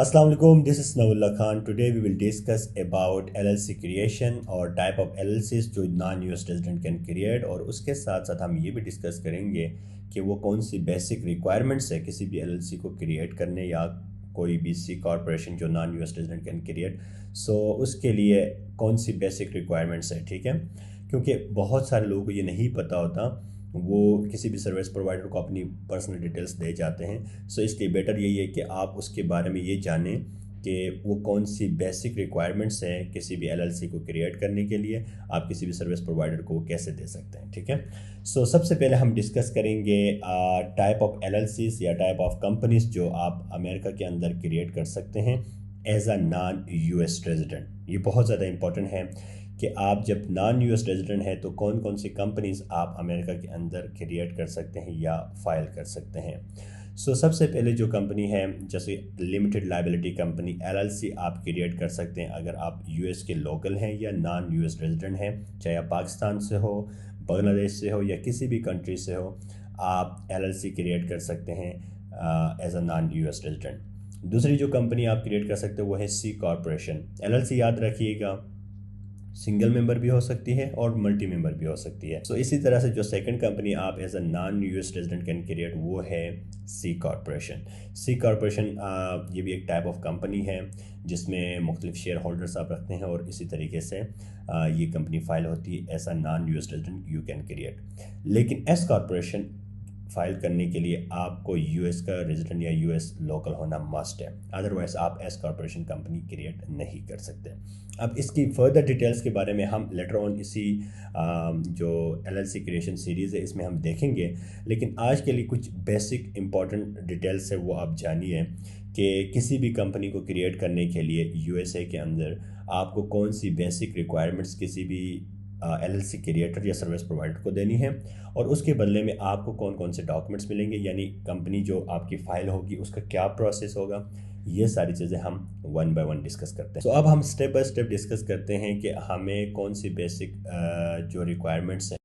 Assalamu alaikum, this is Nawullah Khan. Today we will discuss about LLC creation और type of LLCs जो non US resident can create, और उसके साथ साथ हम ये भी डिस्कस करेंगे कि वो कौन सी बेसिक रिक्वायरमेंट्स है किसी भी एलएलसी को क्रिएट करने या कोई भी सी कॉरपोरेशन जो non US resident can create. उसके लिए कौन सी बेसिक रिक्वायरमेंट्स है, ठीक है। क्योंकि बहुत सारे लोगों को ये नहीं पता होता, वो किसी भी सर्विस प्रोवाइडर को अपनी पर्सनल डिटेल्स दे जाते हैं। इसलिए बेटर यही है कि आप उसके बारे में ये जानें कि वो कौन सी बेसिक रिक्वायरमेंट्स हैं किसी भी एलएलसी को क्रिएट करने के लिए, आप किसी भी सर्विस प्रोवाइडर को कैसे दे सकते हैं, ठीक है। सबसे पहले हम डिस्कस करेंगे टाइप ऑफ एलएलसीज या टाइप ऑफ कंपनीज जो आप अमेरिका के अंदर क्रिएट कर सकते हैं as a non US resident. ये बहुत ज़्यादा इंपॉर्टेंट है कि आप जब नॉन यूएस रेजिडेंट हैं तो कौन कौन सी कंपनीज आप अमेरिका के अंदर क्रिएट कर सकते हैं या फाइल कर सकते हैं। सबसे पहले जो कंपनी है, जैसे लिमिटेड लाइबिलिटी कंपनी एलएलसी आप क्रिएट कर सकते हैं अगर आप यूएस के लोकल हैं या नॉन यूएस रेजिडेंट हैं, चाहे आप पाकिस्तान से हो, बांग्लादेश से हो या किसी भी कंट्री से हो, आप एलएलसी क्रिएट कर सकते हैं as a non US resident. दूसरी जो कंपनी आप क्रिएट कर सकते हो वो है सी कॉरपोरेशन। एलएलसी याद रखिएगा, सिंगल मेंबर भी हो सकती है और मल्टी मेंबर भी हो सकती है। इसी तरह से जो सेकंड कंपनी आप as a non US resident can create वो है सी कॉरपोरेशन। सी कॉरपोरेशन ये भी एक टाइप ऑफ कंपनी है जिसमें मुख्तलिफ शेयर होल्डर्स आप रखते हैं, और इसी तरीके से ये कंपनी फाइल होती है as a non US resident you can create. लेकिन एस कॉरपोरेशन फाइल करने के लिए आपको यूएस का रेजिडेंट या यूएस लोकल होना मस्ट है, अदरवाइज आप एस कॉरपोरेशन कंपनी क्रिएट नहीं कर सकते। अब इसकी फर्दर डिटेल्स के बारे में हम लेटर ऑन इसी जो एलएलसी क्रिएशन सीरीज़ है इसमें हम देखेंगे, लेकिन आज के लिए कुछ बेसिक इंपॉर्टेंट डिटेल्स है वो आप जानिए कि किसी भी कंपनी को क्रिएट करने के लिए यूएसए के अंदर आपको कौन सी बेसिक रिक्वायरमेंट्स किसी भी एलएलसी क्रिएटर या सर्विस प्रोवाइडर को देनी है, और उसके बदले में आपको कौन कौन से डॉक्यूमेंट्स मिलेंगे, यानी कंपनी जो आपकी फ़ाइल होगी उसका क्या प्रोसेस होगा। ये सारी चीज़ें हम वन बाय वन डिस्कस करते हैं। अब हम स्टेप बाय स्टेप डिस्कस करते हैं कि हमें कौन सी बेसिक जो रिक्वायरमेंट्स हैं